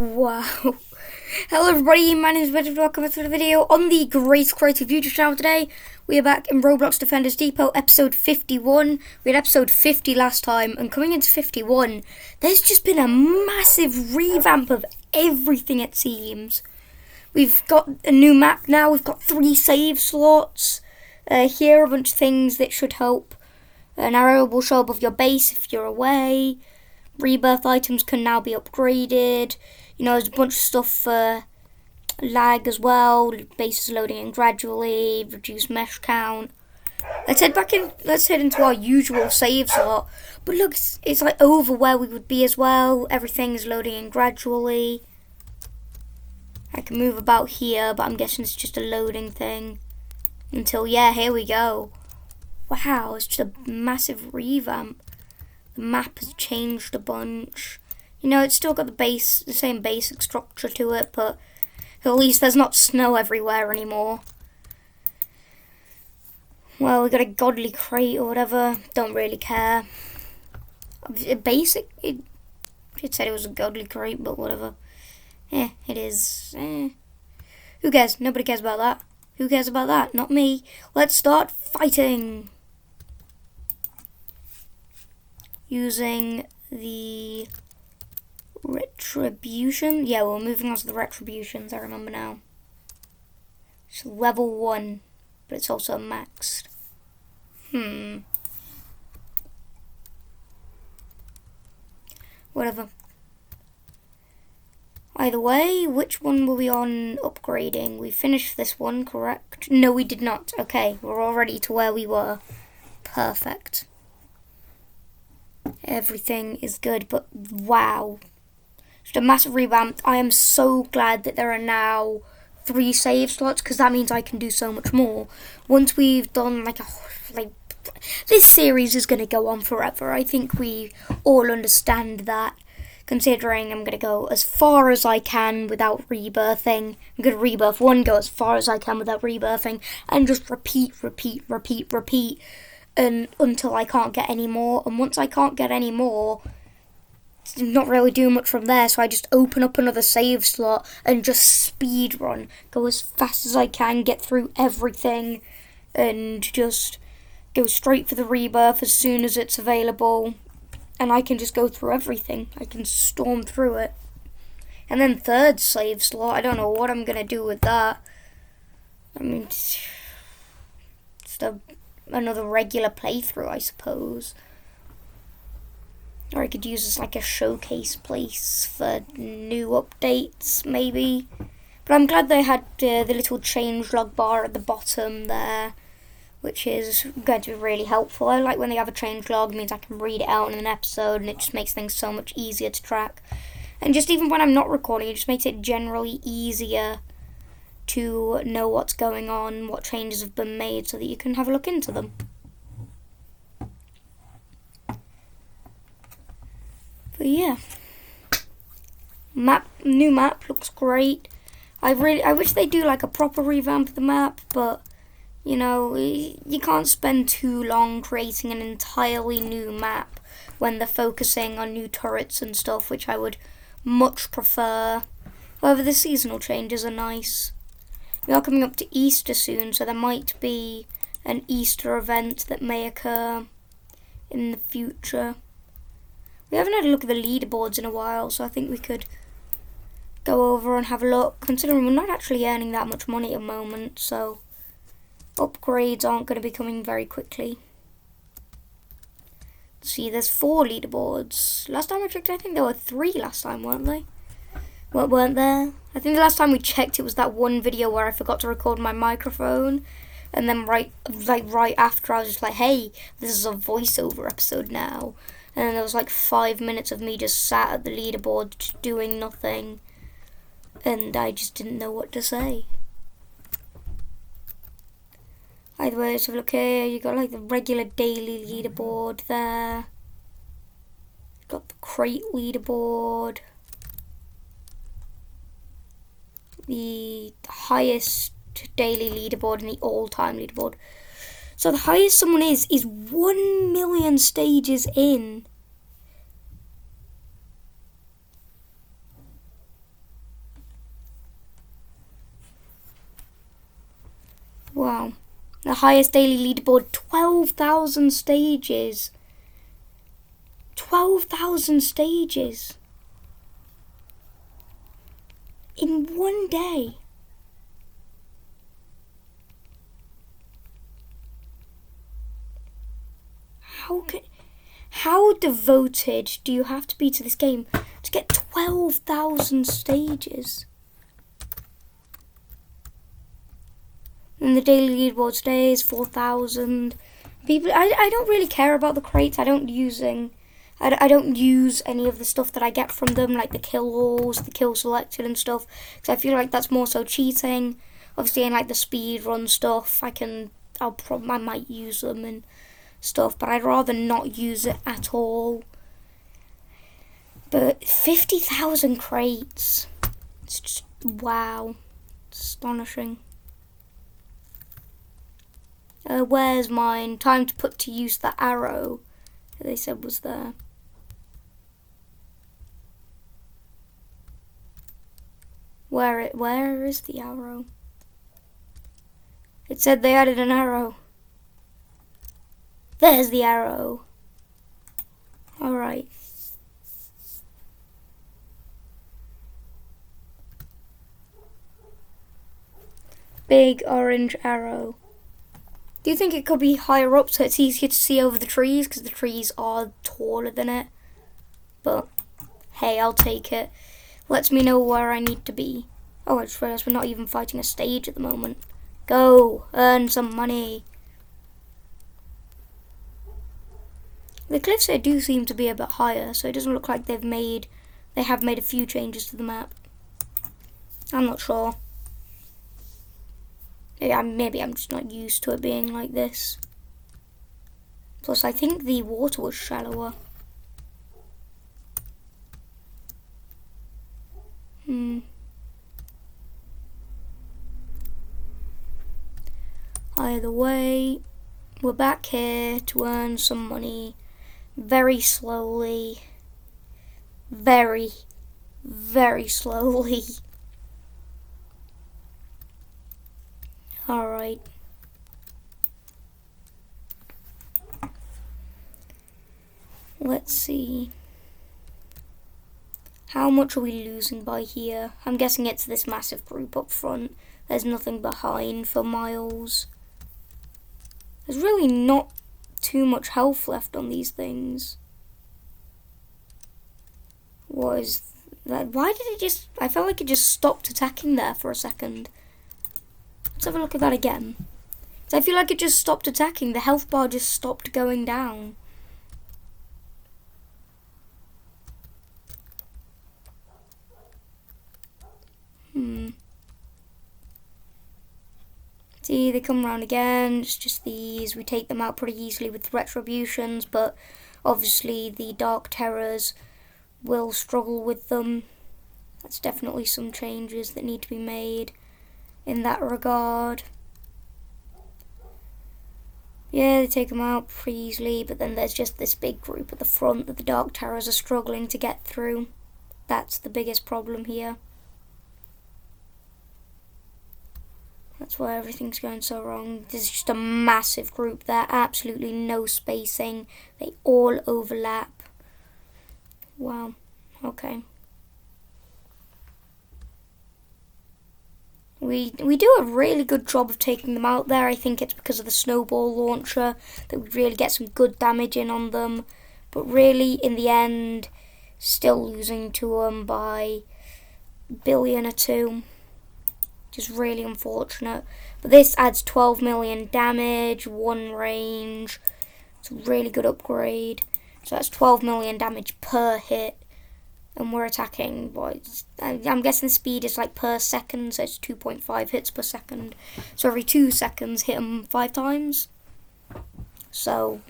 Wow. Hello everybody, my name is Ben. Welcome to the video on the Great Creative YouTube channel. Today we are back in Roblox Defenders Depot episode 51. We had episode 50 last time, and coming into 51 there's just been a massive revamp of everything, it seems. We've got a new map now, we've got 3 save slots. Here are a bunch of things that should help. An arrow will show above your base if you're away. Rebirth items can now be upgraded. You know, there's a bunch of stuff for lag as well. Base is loading in gradually. Reduce mesh count. Let's head into our usual save slot. But look, it's like over where we would be as well. Everything is loading in gradually. I can move about here, but I'm guessing it's just a loading thing. Until, yeah, here we go. Wow, it's just a massive revamp. The map has changed a bunch. You know, it's still got the same basic structure to it, but at least there's not snow everywhere anymore. Well, we got a godly crate or whatever. Don't really care. It said it was a godly crate, but whatever. It is. Who cares? Nobody cares about that. Who cares about that? Not me. Let's start fighting. Using the retribution. Yeah, we're moving on to the retributions, I remember now. It's level 1, but it's also maxed. Whatever. Either way, which one were we on upgrading? We finished this one, correct? No, we did not. Okay, we're already to where we were. Perfect. Everything is good, but wow. Just a massive revamp. I am so glad that there are now 3 save slots, because that means I can do so much more. Once we've done this series is going to go on forever. I think we all understand that, considering I'm going to go as far as I can without rebirthing. I'm going to rebirth 1, go as far as I can without rebirthing, and just repeat. And until I can't get any more, and once I can't get any more, it's not really doing much from there, so I just open up another save slot and just speed run, go as fast as I can, get through everything, and just go straight for the rebirth as soon as it's available, and I can just go through everything. I can storm through it. And then 3rd save slot, I don't know what I'm gonna do with that. I mean, it's another regular playthrough, I suppose. Or I could use this like a showcase place for new updates, maybe. But I'm glad they had the little changelog bar at the bottom there, which is going to be really helpful. I like when they have a changelog. It means I can read it out in an episode, and it just makes things so much easier to track. And just even when I'm not recording, it just makes it generally easier to know what's going on, what changes have been made, so that you can have a look into them. But yeah, new map looks great. I wish they do like a proper revamp of the map, but you know, you can't spend too long creating an entirely new map when they're focusing on new turrets and stuff, which I would much prefer. However, the seasonal changes are nice. We are coming up to Easter soon, so there might be an Easter event that may occur in the future. We haven't had a look at the leaderboards in a while, so I think we could go over and have a look, considering we're not actually earning that much money at the moment, so upgrades aren't going to be coming very quickly. See, there's 4 leaderboards. Last time I checked, I think there were 3 last time, weren't they? What, weren't there? I think the last time we checked, it was that one video where I forgot to record my microphone, and then right after I was just like, hey, this is a voiceover episode now. And then there was like 5 minutes of me just sat at the leaderboard just doing nothing, and I just didn't know what to say. Either way, let's have a look here. You got like the regular daily leaderboard there. Got the crate leaderboard. The highest daily leaderboard and the all-time leaderboard. So the highest someone is 1 million stages in. Wow. The highest daily leaderboard, 12,000 stages. 12,000 stages. In one day. How devoted do you have to be to this game to get 12,000 stages? And the daily leaderboard today is 4,000 people. I don't really care about the crates. I don't use any of the stuff that I get from them, like the kill alls, the kill selected and stuff, because I feel like that's more so cheating. Obviously, in like the speed run stuff, I might use them and stuff, but I'd rather not use it at all. But 50,000 crates, it's just wow, it's astonishing. Where's mine? Time to put to use the arrow that they said was there. Where is the arrow? It said they added an arrow. There's the arrow. Alright. Big orange arrow. Do you think it could be higher up so it's easier to see over the trees? Because the trees are taller than it. But, hey, I'll take it. Lets me know where I need to be. Oh, I just realised we're not even fighting a stage at the moment. Go, earn some money. The cliffs here do seem to be a bit higher, so it doesn't look like they have made a few changes to the map. I'm not sure. Maybe I'm just not used to it being like this. Plus, I think the water was shallower. Either way, we're back here to earn some money very slowly. Very, very slowly. Alright. Let's see. How much are we losing by here? I'm guessing it's this massive group up front. There's nothing behind for miles. There's really not too much health left on these things. What is that? Why did it just... I felt like it just stopped attacking there for a second. Let's have a look at that again. So I feel like it just stopped attacking. The health bar just stopped going down. See, they come around again. It's just these. We take them out pretty easily with retributions, but obviously the Dark Terrors will struggle with them. That's definitely some changes that need to be made in that regard. Yeah, they take them out pretty easily, but then there's just this big group at the front that the Dark Terrors are struggling to get through. That's the biggest problem here. That's why everything's going so wrong. There's just a massive group there, absolutely no spacing. They all overlap. Wow, okay. We do a really good job of taking them out there. I think it's because of the snowball launcher that we really get some good damage in on them. But really, in the end, still losing to them by a billion or two. Which is really unfortunate. But this adds 12 million damage, 1 range. It's a really good upgrade. So that's 12 million damage per hit. And we're attacking, I'm guessing the speed is like per second, so it's 2.5 hits per second. So every 2 seconds, hit them 5 times. So,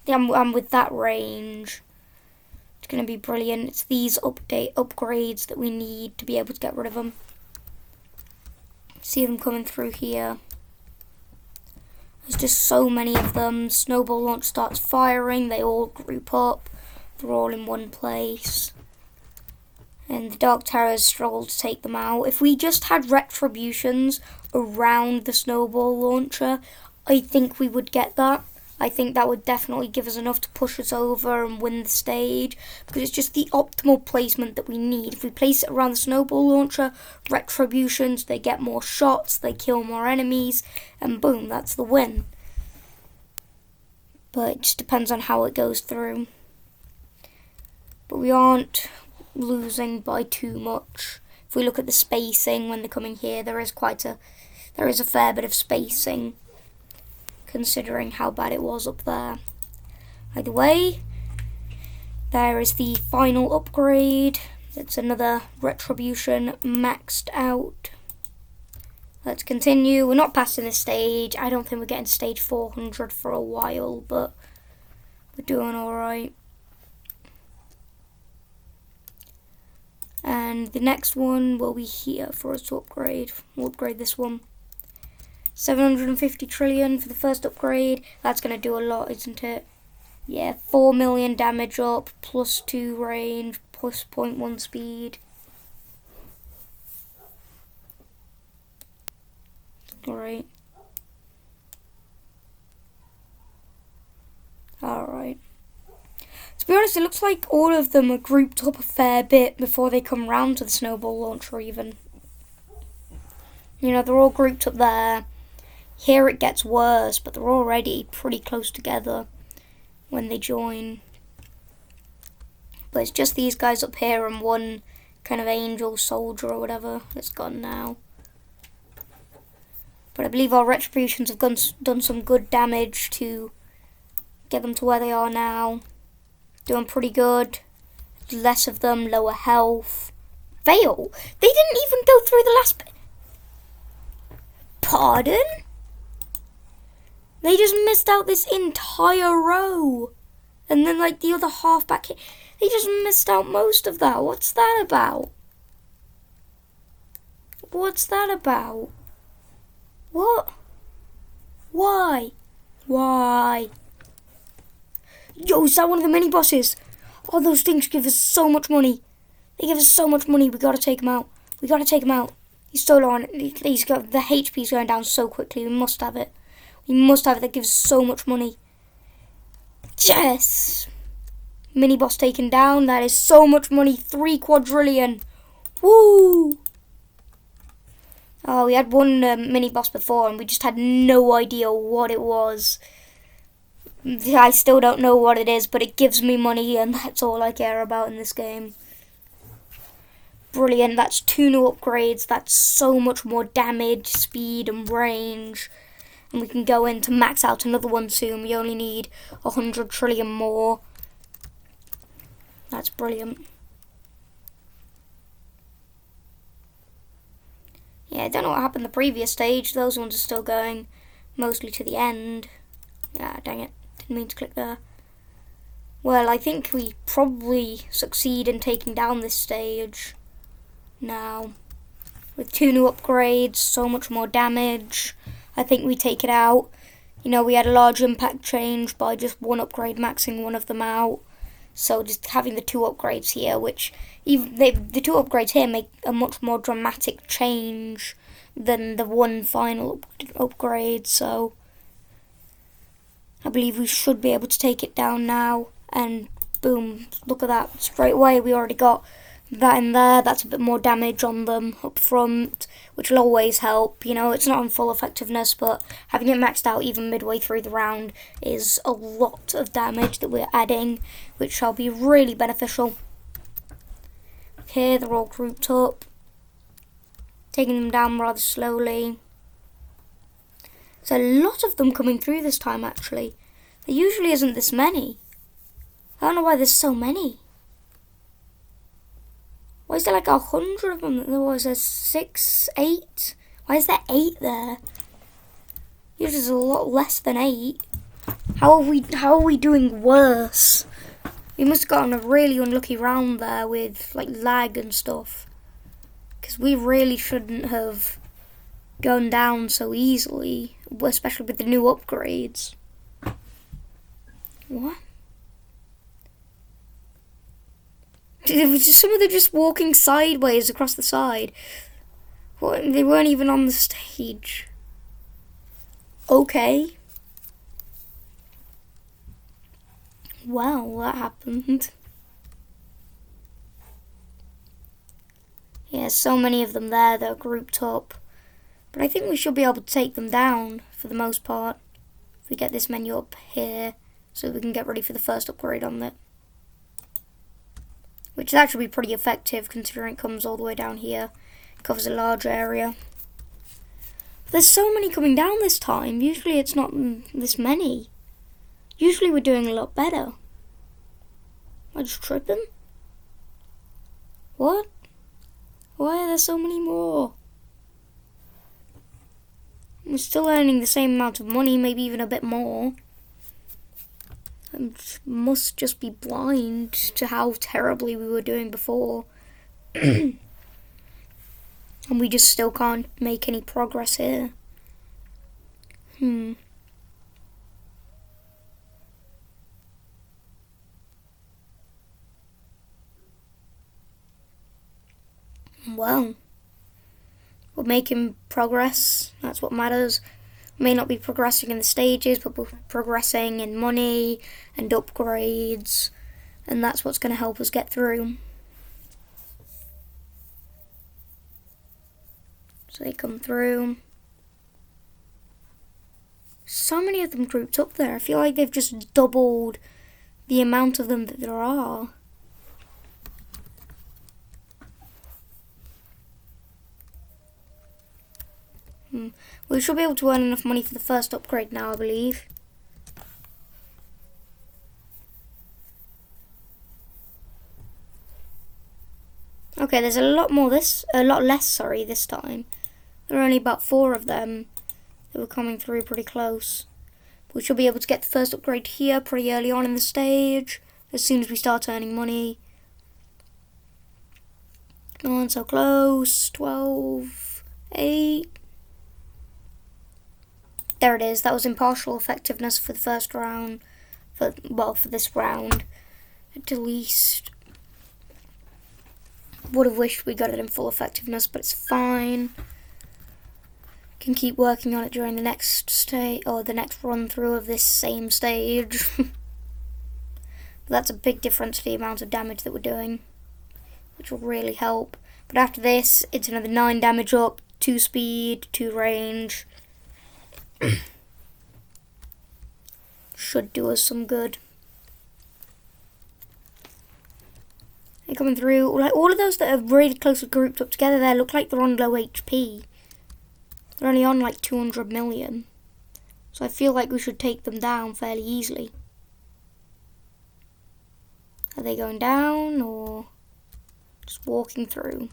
yeah, I'm with that range. It's going to be brilliant. It's these upgrades that we need to be able to get rid of them. See them coming through here. There's just so many of them. Snowball launch starts firing. They all group up. They're all in one place. and the Dark Terrors struggle to take them out. If we just had retributions around the snowball launcher, I think we would get that. I think that would definitely give us enough to push us over and win the stage, because it's just the optimal placement that we need. If we place it around the snowball launcher, retributions, they get more shots, they kill more enemies, and boom, that's the win. But it just depends on how it goes through. But we aren't losing by too much. If we look at the spacing when they're coming here, there is a fair bit of spacing, considering how bad it was up there. Either way, there is the final upgrade. It's another retribution maxed out. Let's continue. We're not passing this stage. I don't think we're getting stage 400 for a while, but we're doing alright. And the next one will be here for us to upgrade. We'll upgrade this one. 750 trillion for the first upgrade. That's going to do a lot, isn't it? Yeah, 4 million damage up, plus 2 range, plus 0.1 speed. Alright. Alright. To be honest, it looks like all of them are grouped up a fair bit before they come round to the snowball launcher even. You know, they're all grouped up there. Here it gets worse, but they're already pretty close together when they join. But it's just these guys up here and one kind of angel soldier or whatever that's gone now. But I believe our retributions have done some good damage to get them to where they are now. Doing pretty good. Less of them, lower health. Fail? They didn't even go through the last bit. Pardon? They just missed out this entire row. And then like the other half back here. They just missed out most of that. What's that about? What's that about? What? Why? Why? Yo, is that one of the mini bosses? Oh, those things give us so much money. They give us so much money. We gotta take him out. We gotta take him out. He's so low on it. He's got the HP's going down so quickly. We must have it. We must have it. That gives so much money. Yes. Mini boss taken down. That is so much money. 3 quadrillion. Woo. Oh, we had one mini boss before and we just had no idea what it was. I still don't know what it is, but it gives me money and that's all I care about in this game. Brilliant. That's 2 new upgrades. That's so much more damage, speed and range. And we can go in to max out another one soon. We only need 100 trillion more. That's brilliant. Yeah, I don't know what happened the previous stage. Those ones are still going mostly to the end. Ah, dang it. Didn't mean to click there. Well, I think we probably succeed in taking down this stage now. With 2 new upgrades, so much more damage. I think we take it out. You know, we had a large impact change by just 1 upgrade maxing one of them out. So just having the 2 upgrades here, which even the 2 upgrades here make a much more dramatic change than the 1 final upgrade. So I believe we should be able to take it down now. And boom, look at that. Straight away we already got that in there. That's a bit more damage on them up front, which will always help. You know, it's not on full effectiveness, but having it maxed out even midway through the round is a lot of damage that we're adding, which shall be really beneficial. Here they're all grouped up, taking them down rather slowly. There's a lot of them coming through this time actually. There usually isn't this many. I don't know why there's so many. Why is there like 100 of them? There was 6, 8. Why is there 8 there? Usually there's a lot less than 8. How are we doing worse? We must have gotten a really unlucky round there with like lag and stuff. Because we really shouldn't have gone down so easily, especially with the new upgrades. What? It was just some of them just walking sideways across the side. They weren't even on the stage. Okay. Well, that happened. Yeah, so many of them there that are grouped up. But I think we should be able to take them down for the most part. If we get this menu up here, so we can get ready for the first upgrade on it. Which that should be pretty effective considering it comes all the way down here. It covers a large area. There's so many coming down this time. Usually it's not this many. Usually we're doing a lot better. Am I just tripping? What? Why are there so many more? We're still earning the same amount of money, maybe even a bit more. I must just be blind to how terribly we were doing before. And we just still can't make any progress here. Well, we're making progress. That's what matters. We may not be progressing in the stages, but we're progressing in money and upgrades. And that's what's going to help us get through. So they come through. So many of them grouped up there. I feel like they've just doubled the amount of them that there are. We should be able to earn enough money for the first upgrade now, I believe. Okay, there's a lot less this time. There are only about 4 of them that were coming through pretty close. We should be able to get the first upgrade here pretty early on in the stage, as soon as we start earning money. Come on, so close. 12, 8. There it is. That was impartial effectiveness for the first round. For this round. At least. Would have wished we got it in full effectiveness, but it's fine. Can keep working on it during the next stage, or the next run through of this same stage. But that's a big difference to the amount of damage that we're doing, which will really help. But after this, it's another 9 damage up, 2 speed, 2 range. Should do us some good. They're coming through. Like all of those that are really closely grouped up together there look like they're on low HP. They're only on like 200 million. So I feel like we should take them down fairly easily. Are they going down or just walking through?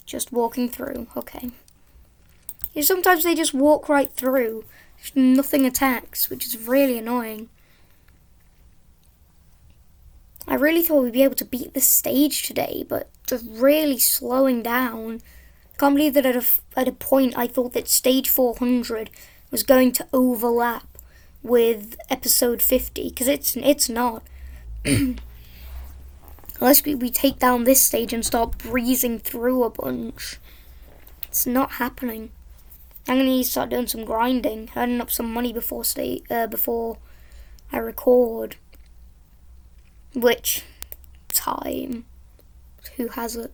Just walking through, okay. Yeah, sometimes they just walk right through. Nothing attacks, which is really annoying. I really thought we'd be able to beat this stage today, but just really slowing down. I can't believe that at a point I thought that stage 400 was going to overlap with episode 50, because it's not. Unless we take down this stage and start breezing through a bunch. It's not happening. I'm going to need to start doing some grinding, earning up some money before I record. Which time? Who has it?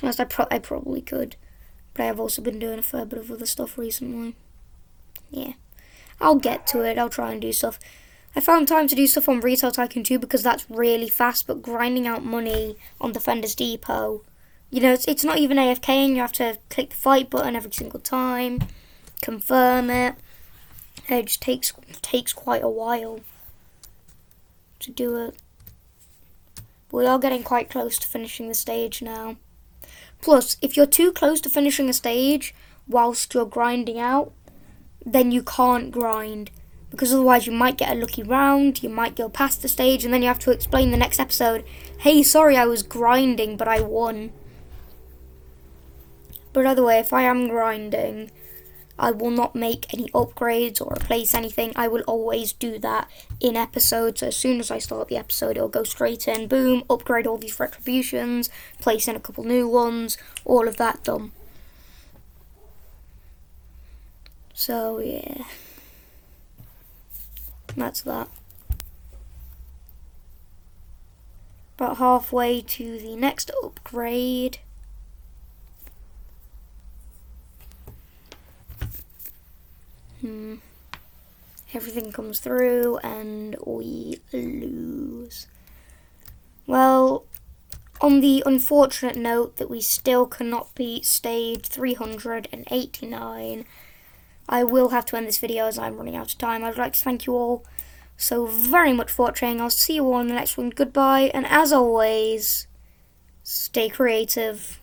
Unless I probably could, but I have also been doing a fair bit of other stuff recently. Yeah, I'll get to it. I'll try and do stuff. I found time to do stuff on Retail Tycoon 2 because that's really fast, but grinding out money on Defender's Depot, you know, it's not even AFKing. You have to click the fight button every single time, confirm it. It just takes quite a while to do it. But we are getting quite close to finishing the stage now. Plus, if you're too close to finishing a stage whilst you're grinding out, then you can't grind. Because otherwise you might get a lucky round, you might go past the stage, and then you have to explain the next episode, hey, sorry, I was grinding, but I won. But either way, if I am grinding, I will not make any upgrades or replace anything. I will always do that in episodes. So as soon as I start the episode, it'll go straight in, boom, upgrade all these retributions, place in a couple new ones, all of that done. So yeah, that's that. About halfway to the next upgrade. Everything comes through and we lose. Well, on the unfortunate note that we still cannot beat stage 389, I will have to end this video as I'm running out of time. I'd like to thank you all so very much for watching. I'll see you all in the next one. Goodbye, and as always, stay creative.